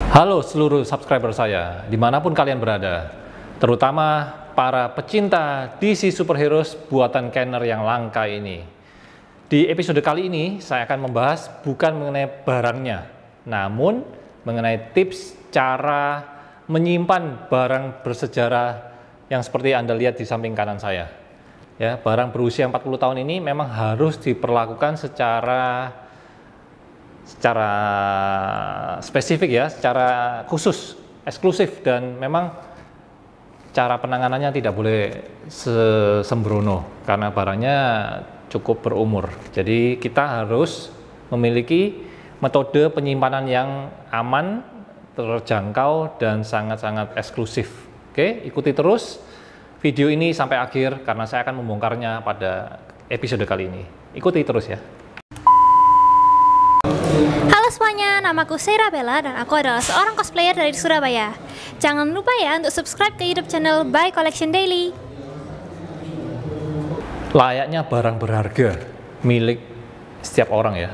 Halo seluruh subscriber saya, dimanapun kalian berada, terutama para pecinta DC Superheroes buatan Kenner yang langka ini. Di episode kali ini, saya akan membahas bukan mengenai barangnya, namun mengenai tips cara menyimpan barang bersejarah yang seperti Anda lihat di samping kanan saya. Ya, barang berusia 40 tahun ini memang harus diperlakukan secara spesifik ya, secara khusus, eksklusif, dan memang cara penanganannya tidak boleh sembrono karena barangnya cukup berumur. Jadi kita harus memiliki metode penyimpanan yang aman, terjangkau, dan sangat-sangat eksklusif. Oke, ikuti terus video ini sampai akhir karena saya akan membongkarnya pada episode kali ini. Ikuti terus ya. Halo semuanya, namaku Seira Bella dan aku adalah seorang cosplayer dari Surabaya. Jangan lupa ya untuk subscribe ke YouTube channel By Collection Daily. Layaknya barang berharga milik setiap orang ya.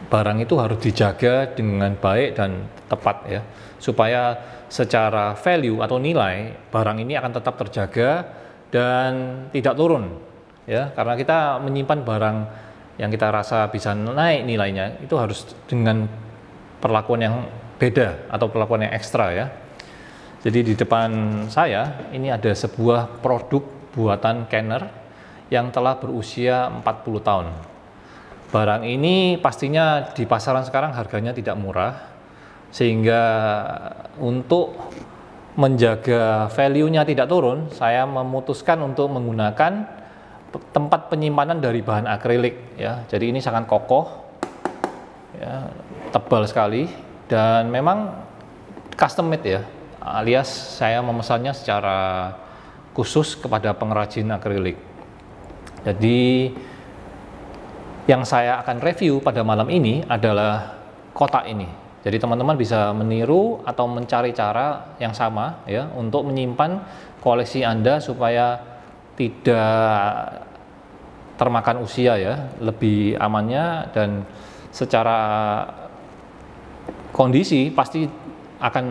Barang itu harus dijaga dengan baik dan tepat ya, supaya secara value atau nilai barang ini akan tetap terjaga dan tidak turun ya, karena kita menyimpan barang yang kita rasa bisa naik nilainya itu harus dengan perlakuan yang beda atau perlakuan yang ekstra ya. Jadi di depan saya ini ada sebuah produk buatan Kenner yang telah berusia 40 tahun. Barang ini pastinya di pasaran sekarang harganya tidak murah, sehingga untuk menjaga value-nya tidak turun, saya memutuskan untuk menggunakan tempat penyimpanan dari bahan akrilik ya. Jadi ini sangat kokoh ya, tebal sekali, dan memang custom made ya, alias saya memesannya secara khusus kepada pengrajin akrilik. Jadi yang saya akan review pada malam ini adalah kotak ini. Jadi teman-teman bisa meniru atau mencari cara yang sama ya untuk menyimpan koleksi Anda supaya tidak termakan usia ya, lebih amannya, dan secara kondisi pasti akan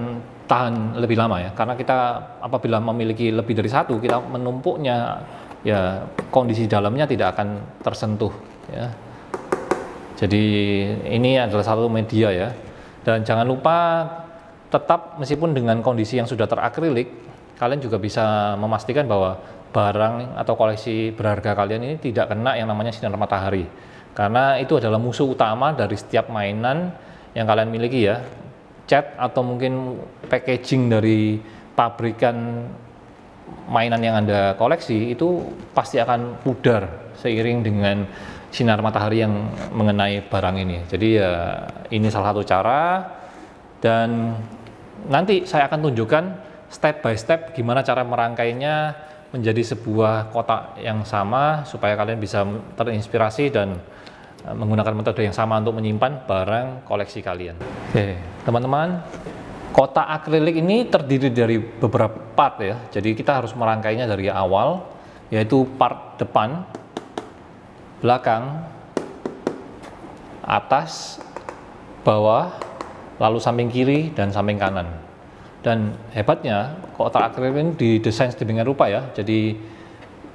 tahan lebih lama ya, karena kita apabila memiliki lebih dari satu, kita menumpuknya ya, kondisi dalamnya tidak akan tersentuh ya. Jadi ini adalah satu media ya, dan jangan lupa tetap meskipun dengan kondisi yang sudah terakrilik, kalian juga bisa memastikan bahwa barang atau koleksi berharga kalian ini tidak kena yang namanya sinar matahari, karena itu adalah musuh utama dari setiap mainan yang kalian miliki ya. Cat atau mungkin packaging dari pabrikan mainan yang Anda koleksi itu pasti akan pudar seiring dengan sinar matahari yang mengenai barang ini. Jadi ya ini salah satu cara, dan nanti saya akan tunjukkan step by step gimana cara merangkainya menjadi sebuah kotak yang sama supaya kalian bisa terinspirasi dan menggunakan metode yang sama untuk menyimpan barang koleksi kalian. Oke, teman-teman, kotak akrilik ini terdiri dari beberapa part ya. Jadi kita harus merangkainya dari awal, yaitu part depan, belakang, atas, bawah, lalu samping kiri dan samping kanan. Dan hebatnya kotak akrilik ini didesain sedemikian rupa ya, jadi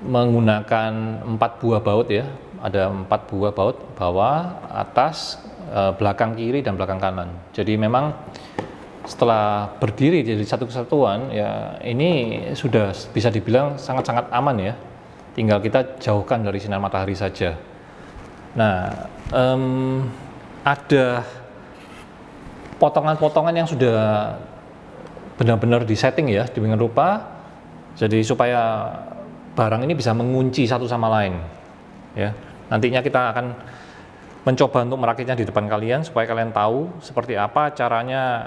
menggunakan 4 buah baut ya, ada 4 buah baut, bawah, atas, belakang kiri, dan belakang kanan. Jadi memang setelah berdiri jadi satu kesatuan ya, ini sudah bisa dibilang sangat-sangat aman ya, tinggal kita jauhkan dari sinar matahari saja. Nah, ada potongan-potongan yang sudah benar-benar disetting ya dengan rupa, jadi supaya barang ini bisa mengunci satu sama lain ya. Nantinya kita akan mencoba untuk merakitnya di depan kalian supaya kalian tahu seperti apa caranya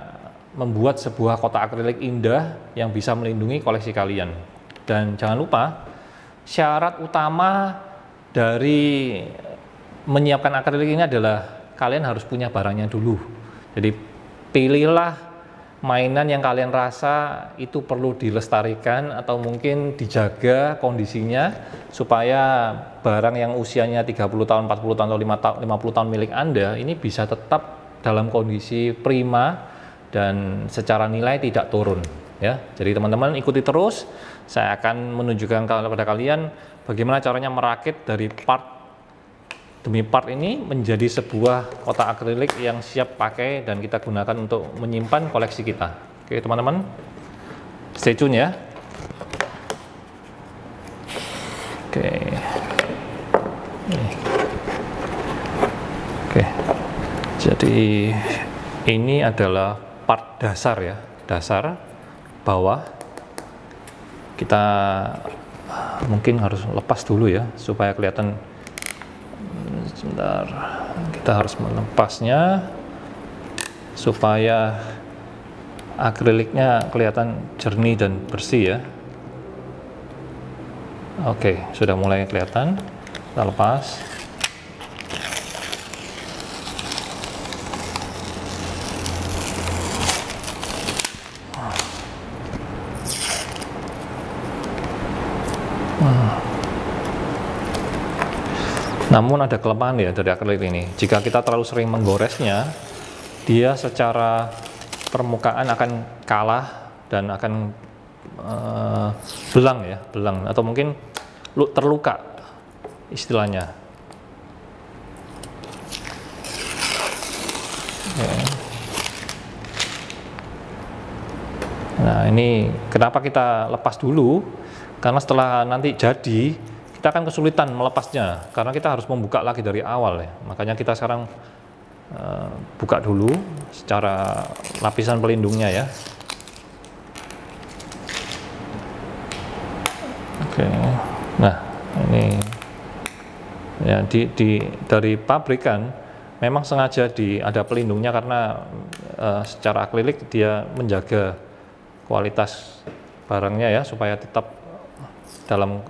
membuat sebuah kotak akrilik indah yang bisa melindungi koleksi kalian. Dan jangan lupa, syarat utama dari menyiapkan akrilik ini adalah kalian harus punya barangnya dulu. Jadi pilihlah mainan yang kalian rasa itu perlu dilestarikan atau mungkin dijaga kondisinya supaya barang yang usianya 30 tahun, 40 tahun atau 50 tahun milik Anda ini bisa tetap dalam kondisi prima dan secara nilai tidak turun ya. Jadi teman-teman ikuti terus, saya akan menunjukkan kepada kalian bagaimana caranya merakit dari part demi part ini menjadi sebuah kotak akrilik yang siap pakai dan kita gunakan untuk menyimpan koleksi kita. Oke teman-teman, stay tune ya. Oke, jadi ini adalah part dasar ya, dasar bawah. Kita mungkin harus lepas dulu ya supaya kelihatan. Sebentar, kita harus melepasnya supaya akriliknya kelihatan jernih dan bersih ya. Oke, sudah mulai kelihatan. Kita lepas. Namun ada kelemahan ya dari akrilik ini. Jika kita terlalu sering menggoresnya, dia secara permukaan akan kalah dan akan belang ya, belang atau mungkin terluka istilahnya. Nah ini kenapa kita lepas dulu, karena setelah nanti jadi kita akan kesulitan melepasnya karena kita harus membuka lagi dari awal ya. Makanya kita sekarang buka dulu secara lapisan pelindungnya ya. Oke. Nah ini ya dari pabrikan memang sengaja ada pelindungnya karena secara akrilik dia menjaga kualitas barangnya ya supaya tetap dalam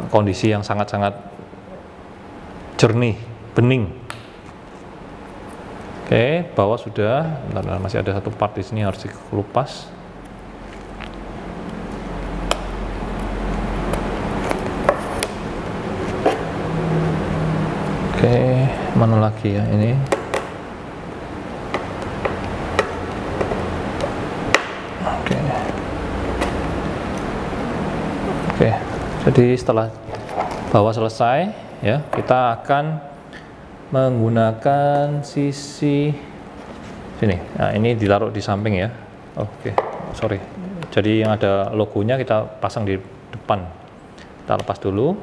kondisi yang sangat-sangat jernih, bening. Oke, bawah sudah. Bentar, masih ada satu part di sini harus dikelupas. Oke, mana lagi ya ini? Oke. Jadi setelah bawah selesai ya, kita akan menggunakan sisi sini. Nah, ini ditaruh di samping ya. Oke, sorry. Jadi yang ada logonya kita pasang di depan. Kita lepas dulu.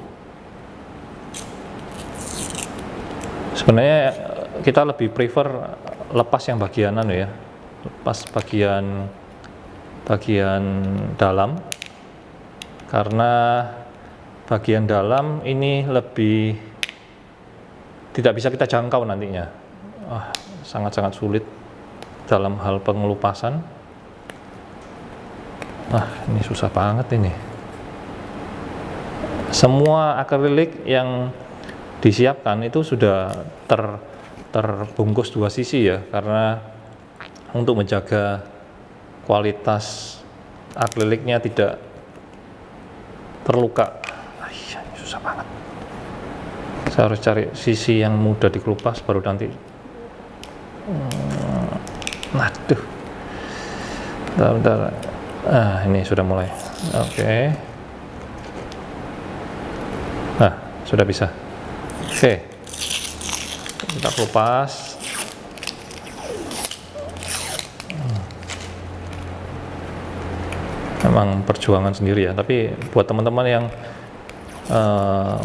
Sebenarnya kita lebih prefer lepas yang bagian ya. Lepas bagian dalam. Karena bagian dalam ini lebih tidak bisa kita jangkau nantinya. Sangat-sangat sulit dalam hal pengelupasan. Ini susah banget ini. Semua akrilik yang disiapkan itu sudah terbungkus dua sisi ya, karena untuk menjaga kualitas akriliknya tidak terluka. Susah banget. Saya harus cari sisi yang mudah dikelupas baru nanti. Aduh. Bentar. Ini sudah mulai. Oke. Nah, sudah bisa. Oke. Kita kelupas. Memang perjuangan sendiri ya, tapi buat teman-teman yang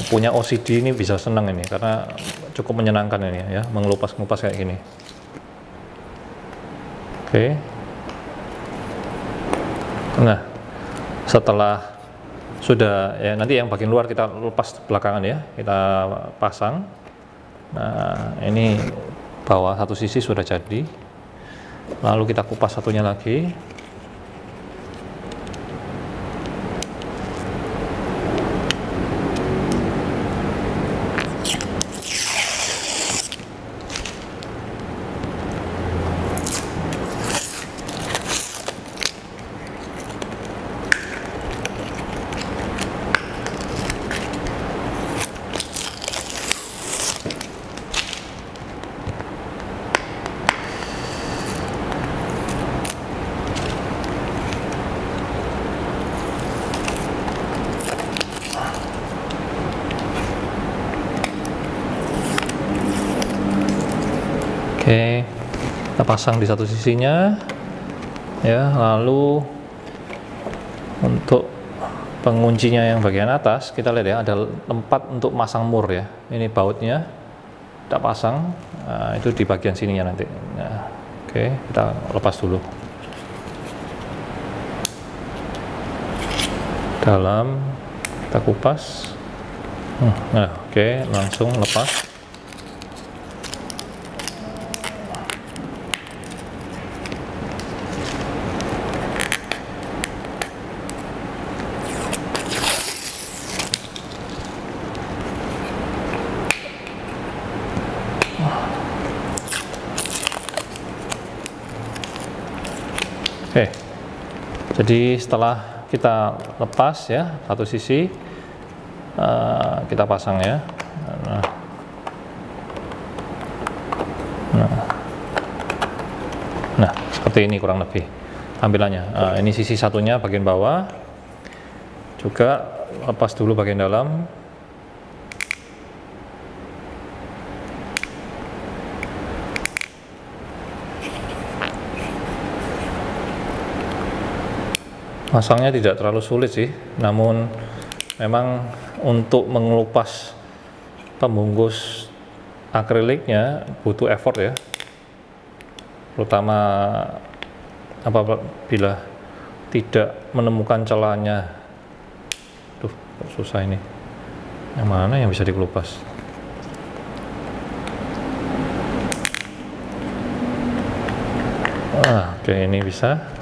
punya OCD ini bisa senang ini karena cukup menyenangkan ini ya, mengelupas-ngelupas kayak gini. Oke. Nah, setelah sudah ya, nanti yang bagian luar kita lepas belakangan ya, kita pasang. Nah, ini bawah satu sisi sudah jadi. Lalu kita kupas satunya lagi. pasang di satu sisinya ya. Lalu untuk penguncinya yang bagian atas, kita lihat ya, ada tempat untuk masang mur ya. Ini bautnya kita pasang, nah, itu di bagian sininya nanti. Nah, oke, kita lepas dulu. Dalam kita kupas. Nah, oke, langsung lepas. Oke, jadi setelah kita lepas ya satu sisi, kita pasang ya. Nah, seperti ini kurang lebih tampilannya. Ini sisi satunya bagian bawah, juga lepas dulu bagian dalam. Pasangnya tidak terlalu sulit sih, namun memang untuk mengelupas pembungkus akriliknya butuh effort ya, terutama apabila tidak menemukan celahnya. Tuh, susah ini. Yang mana yang bisa dikelupas? Oke, ini bisa.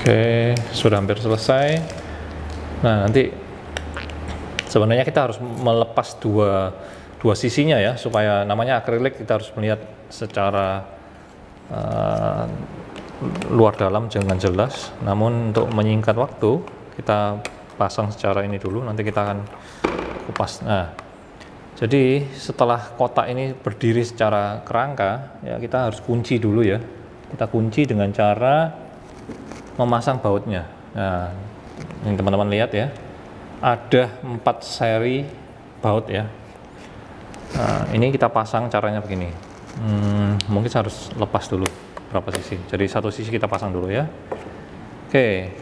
Oke, sudah hampir selesai. Nah, nanti sebenarnya kita harus melepas dua sisinya ya, supaya namanya akrilik kita harus melihat secara luar dalam dengan jelas. Namun untuk menyingkat waktu, kita pasang secara ini dulu, nanti kita akan kupas. Nah, jadi setelah kotak ini berdiri secara kerangka, ya kita harus kunci dulu ya. Kita kunci dengan cara memasang bautnya. Nah, ini teman-teman lihat ya, ada 4 seri baut ya. Nah, ini kita pasang caranya begini. Mungkin saya harus lepas dulu berapa sisi. Jadi satu sisi kita pasang dulu ya. Oke,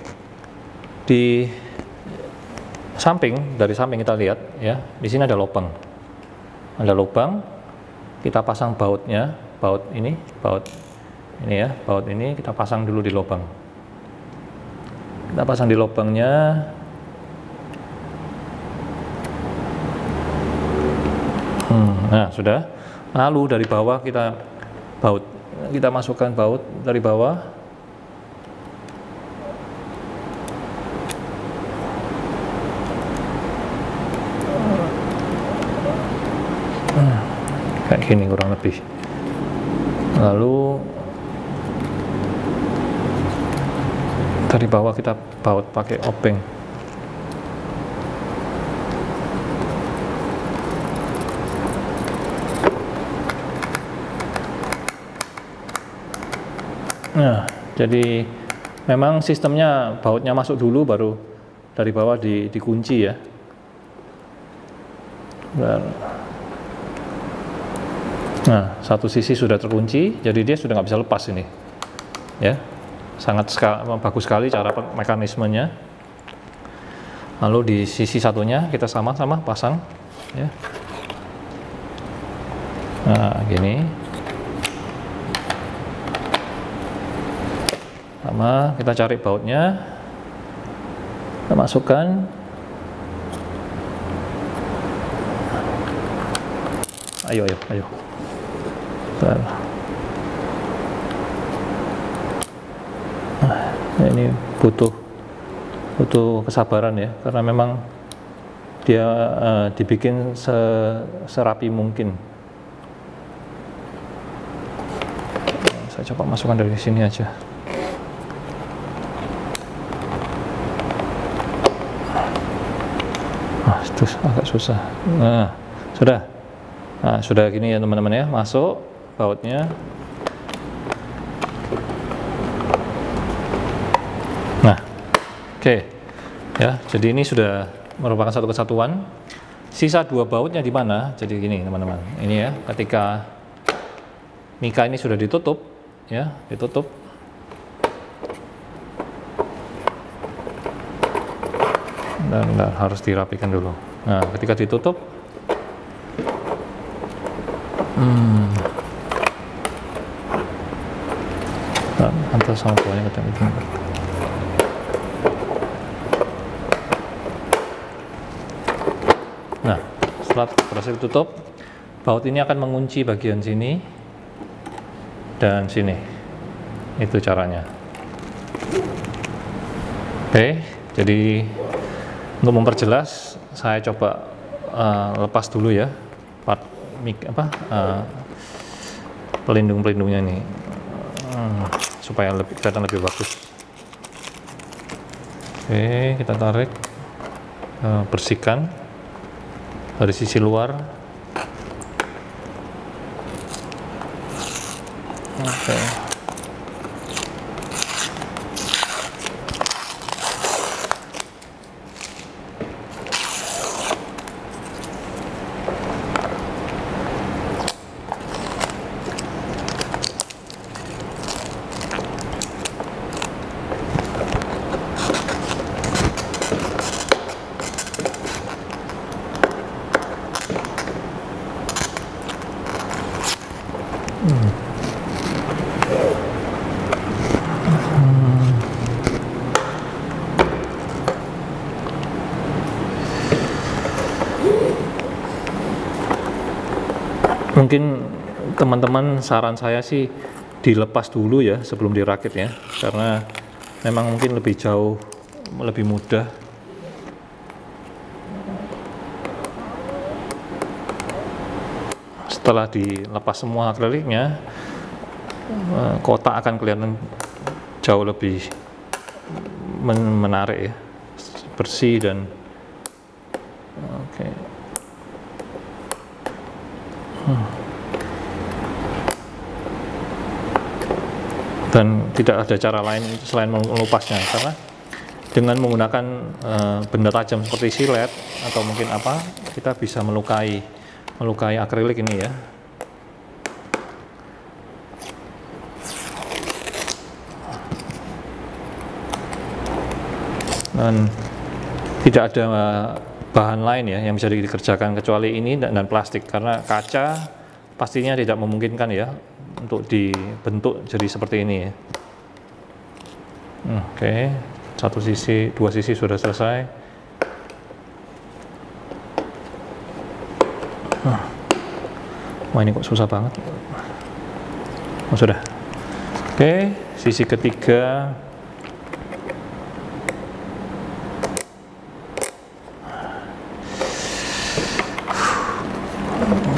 di samping, dari samping kita lihat ya, di sini ada lubang. Ada lubang, kita pasang bautnya, baut ini ya, baut ini kita pasang dulu di lubang. Kita pasang di lubangnya. Nah, sudah. Lalu dari bawah kita masukkan baut dari bawah. Kayak gini kurang lebih. Lalu dari bawah kita baut pakai obeng. Nah, jadi memang sistemnya bautnya masuk dulu, baru dari bawah dikunci ya. Nah, satu sisi sudah terkunci, jadi dia sudah nggak bisa lepas ini, ya. Sangat bagus sekali cara mekanismenya. Lalu di sisi satunya kita sama-sama pasang, ya. Nah, gini. Sama, kita cari bautnya, kita masukkan. Ayo. Bentar. Nah, ini butuh butuh kesabaran ya, karena memang dia dibikin serapi mungkin. Saya coba masukkan dari sini aja. Itu agak susah. Nah, sudah gini ya teman-teman ya, masuk bautnya. Nah, oke. Ya, jadi ini sudah merupakan satu kesatuan. Sisa 2 bautnya di mana? Jadi gini teman-teman. Ini ya, ketika mika ini sudah ditutup, ya, ditutup. Dan harus dirapikan dulu. Nah, ketika ditutup, antar sama bawahnya ketemu. Nah, setelah berhasil ditutup, baut ini akan mengunci bagian sini dan sini. Itu caranya. Oke, jadi untuk memperjelas, saya coba lepas dulu ya part pelindung-pelindungnya ini, supaya kelihatan lebih bagus. Oke, kita tarik, bersihkan dari sisi luar. Oke. Mungkin teman-teman, saran saya sih dilepas dulu ya sebelum dirakit ya, karena memang mungkin lebih jauh, lebih mudah. Setelah dilepas semua akriliknya, kotak akan kelihatan jauh lebih menarik ya, bersih dan oke. Dan tidak ada cara lain selain melupasnya, karena dengan menggunakan benda tajam seperti silet atau mungkin apa, kita bisa melukai akrilik ini ya. Dan tidak ada bahan lain ya yang bisa dikerjakan kecuali ini dan plastik, karena kaca pastinya tidak memungkinkan ya untuk dibentuk jadi seperti ini ya. Oke, dua sisi sudah selesai. Wah, ini kok susah banget. Oh, sudah. Oke, sisi ketiga.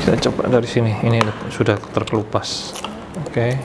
Kita coba dari sini, ini sudah terkelupas. Oke.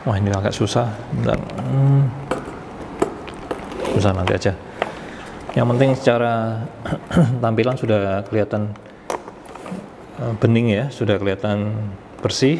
Wah, ini agak susah. Bentar. Susah, nanti aja. Yang penting secara tampilan sudah kelihatan bening ya, sudah kelihatan bersih.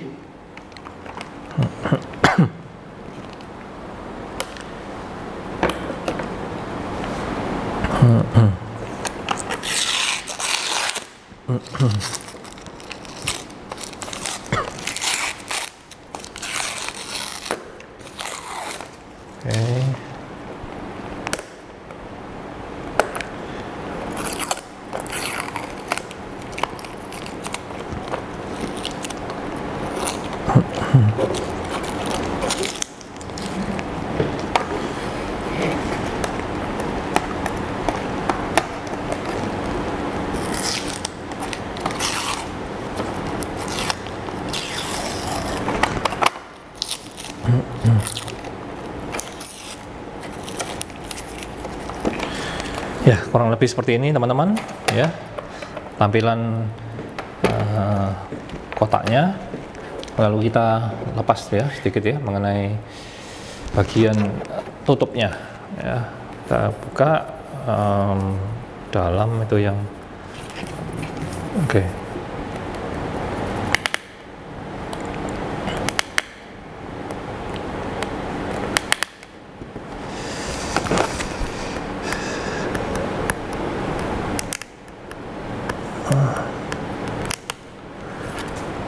Ya, kurang lebih seperti ini teman-teman ya, tampilan kotaknya. Lalu kita lepas ya sedikit ya mengenai bagian tutupnya ya. Kita buka dalam itu yang oke.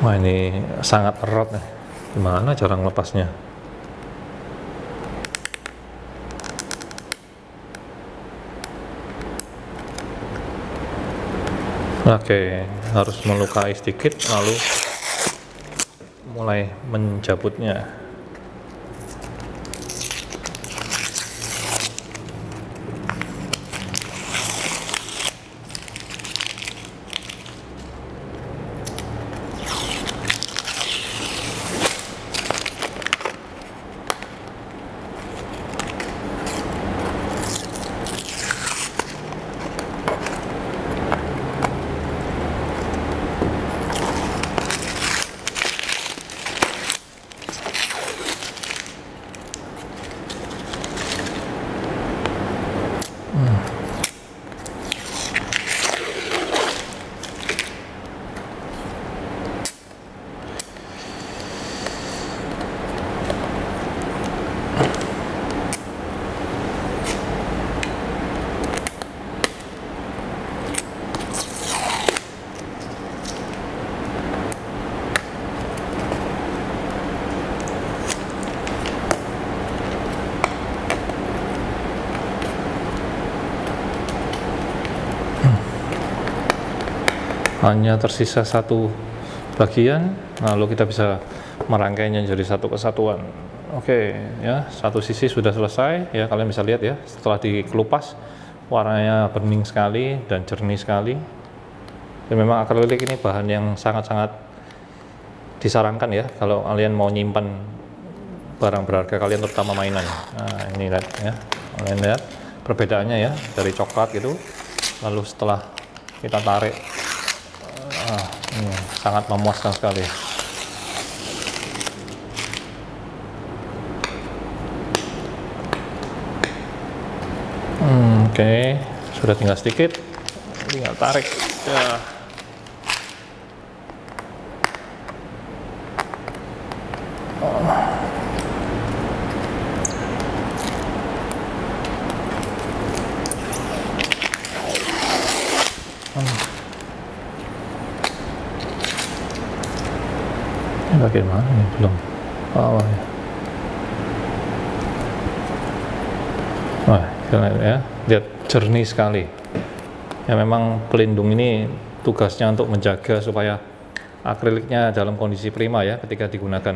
Wah, ini sangat erat nih. Gimana cara melepasnya? Oke, harus melukai sedikit lalu mulai menjabutnya. Hanya tersisa satu bagian, lalu kita bisa merangkainya jadi satu kesatuan. Oke ya, satu sisi sudah selesai ya, kalian bisa lihat ya, setelah dikelupas warnanya bening sekali dan jernih sekali. Dan memang akrilik ini bahan yang sangat-sangat disarankan ya kalau kalian mau nyimpan barang berharga kalian, terutama mainan. Nah, ini lihat ya, kalian lihat perbedaannya ya dari coklat gitu, lalu setelah kita tarik, ini sangat memuaskan sekali. Oke, sudah tinggal sedikit, tinggal tarik ya. Bagaimana ini belum awal ya. Wah, ya, lihat jernih sekali ya. Memang pelindung ini tugasnya untuk menjaga supaya akriliknya dalam kondisi prima ya ketika digunakan.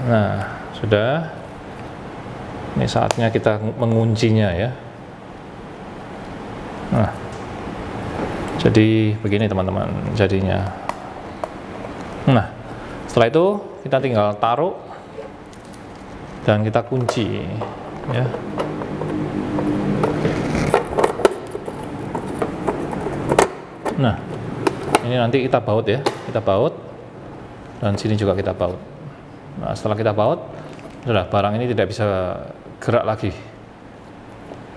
Nah, sudah, ini saatnya kita menguncinya ya. Nah, jadi begini teman-teman jadinya. Nah, setelah itu kita tinggal taruh dan kita kunci ya. Nah, ini nanti kita baut ya, kita baut, dan sini juga kita baut. Nah, setelah kita baut, sudah, barang ini tidak bisa gerak lagi.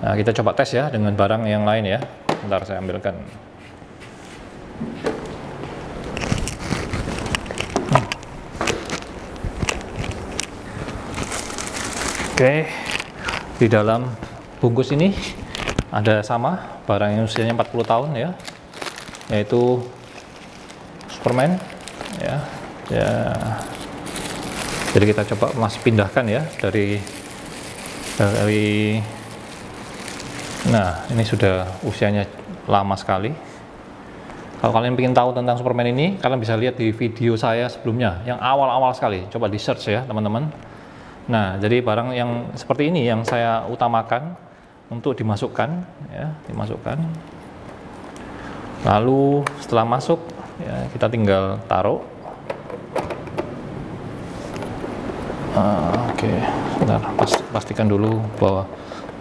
Nah, kita coba tes ya dengan barang yang lain ya. Bentar, saya ambilkan. Oke, di dalam bungkus ini ada sama barang yang usianya 40 tahun ya, yaitu Superman ya. Jadi kita coba pindahkan ya dari nah, ini sudah usianya lama sekali. Kalau kalian ingin tahu tentang Superman ini, kalian bisa lihat di video saya sebelumnya yang awal-awal sekali. Coba di search ya teman-teman. Nah, jadi barang yang seperti ini yang saya utamakan untuk dimasukkan, ya, dimasukkan. Lalu setelah masuk, ya, kita tinggal taruh. Oke, sebentar, pastikan dulu bahwa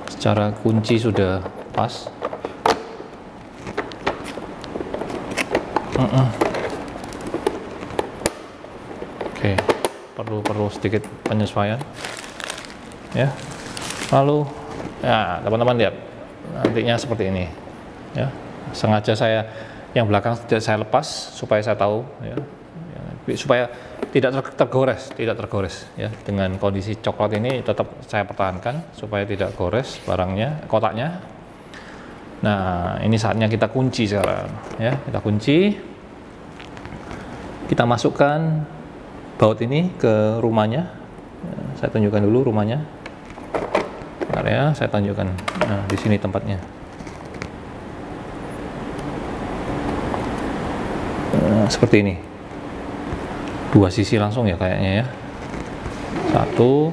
secara kunci sudah pas. Oke, perlu sedikit penyesuaian, ya. Lalu, ya, teman-teman lihat, nantinya seperti ini, ya. Sengaja saya yang belakang saya lepas supaya saya tahu, ya, supaya tidak tergores, ya. Dengan kondisi coklat ini tetap saya pertahankan supaya tidak gores barangnya, kotaknya. Nah, ini saatnya kita kunci sekarang, ya. Kita kunci, kita masukkan baut ini ke rumahnya. Saya tunjukkan dulu rumahnya. Bentar ya, saya tunjukkan. Nah, di sini tempatnya. Seperti ini, dua sisi langsung ya kayaknya ya, satu,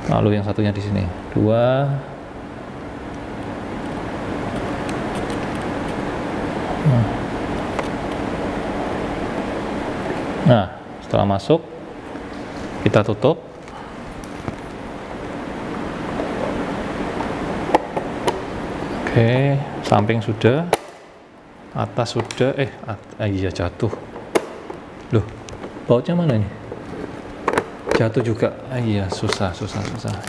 lalu yang satunya di sini, dua. Nah, setelah masuk kita tutup. Oke, samping sudah, atas sudah, iya jatuh. Loh, bautnya mana ini? Jatuh juga. Iya, susah.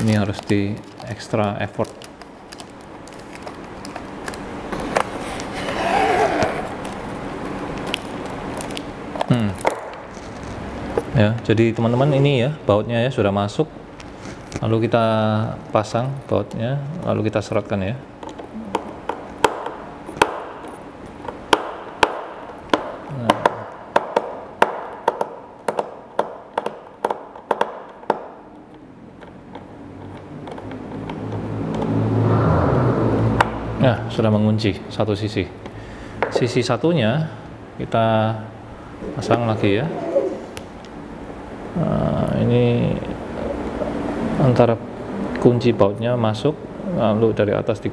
Ini harus di extra effort. Ya, jadi teman-teman ini ya bautnya ya sudah masuk. Lalu kita pasang bautnya, lalu kita serotkan ya. Nah, sudah mengunci satu sisi. Sisi satunya kita pasang lagi ya. Ini antara kunci bautnya masuk, lalu dari atas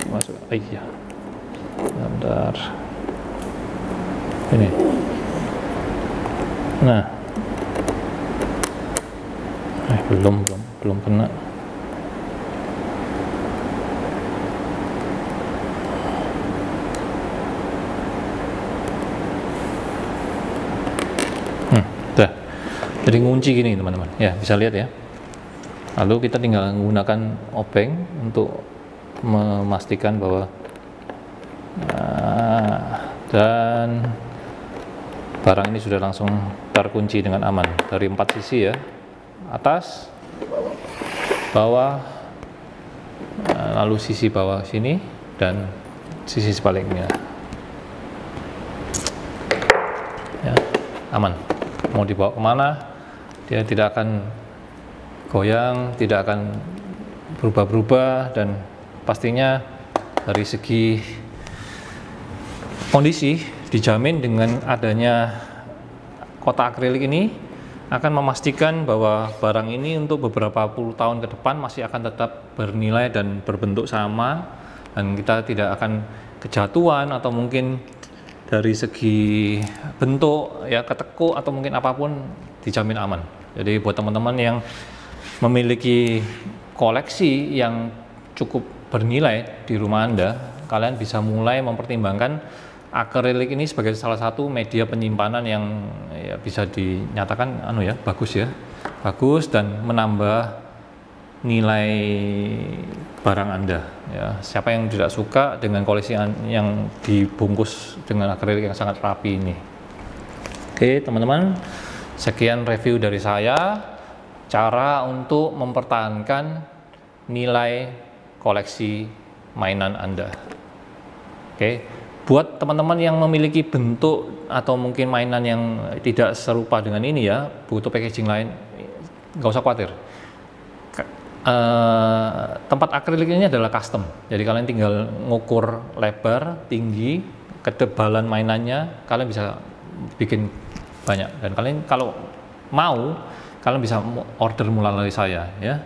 masuk. Iya. Bentar. Ini. Nah. Belum kena. Jadi ngunci gini teman-teman, ya bisa lihat ya. Lalu kita tinggal menggunakan obeng untuk memastikan bahwa dan barang ini sudah langsung terkunci dengan aman dari 4 sisi ya, atas, bawah, lalu sisi bawah sini dan sisi sebaliknya. Ya, aman. Mau dibawa kemana, dia tidak akan goyang, tidak akan berubah-berubah, dan pastinya dari segi kondisi dijamin dengan adanya kotak akrilik ini akan memastikan bahwa barang ini untuk beberapa puluh tahun ke depan masih akan tetap bernilai dan berbentuk sama, dan kita tidak akan kejatuhan atau mungkin dari segi bentuk ya ketekuk atau mungkin apapun dijamin aman. Jadi buat teman-teman yang memiliki koleksi yang cukup bernilai di rumah Anda, kalian bisa mulai mempertimbangkan akrilik ini sebagai salah satu media penyimpanan yang ya bisa dinyatakan bagus dan menambah nilai barang Anda ya. Siapa yang tidak suka dengan koleksi yang dibungkus dengan akrilik yang sangat rapi ini? Oke teman-teman, sekian review dari saya, cara untuk mempertahankan nilai koleksi mainan Anda. Oke, buat teman-teman yang memiliki bentuk atau mungkin mainan yang tidak serupa dengan ini ya, butuh packaging lain, nggak usah khawatir. Tempat akrilik ini adalah custom, jadi kalian tinggal ngukur lebar, tinggi, ketebalan mainannya, kalian bisa bikin banyak. Dan kalian kalau mau kalian bisa order melalui saya ya.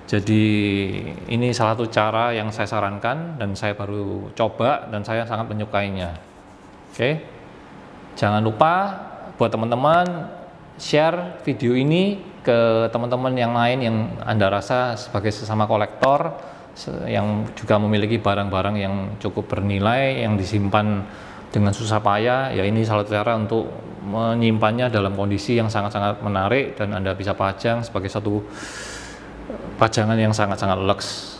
Jadi ini salah satu cara yang saya sarankan dan saya baru coba dan saya sangat menyukainya. Oke. Jangan lupa buat teman-teman share video ini ke teman-teman yang lain yang Anda rasa sebagai sesama kolektor yang juga memiliki barang-barang yang cukup bernilai yang disimpan dengan susah payah. Ya ini salah satu cara untuk menyimpannya dalam kondisi yang sangat-sangat menarik dan Anda bisa pajang sebagai satu pajangan yang sangat-sangat luxe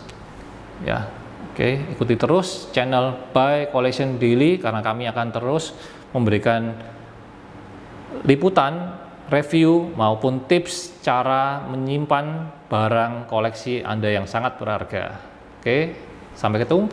ya. Oke, ikuti terus channel Buy Collection Daily karena kami akan terus memberikan liputan, review maupun tips cara menyimpan barang koleksi Anda yang sangat berharga. Oke, sampai ketemu.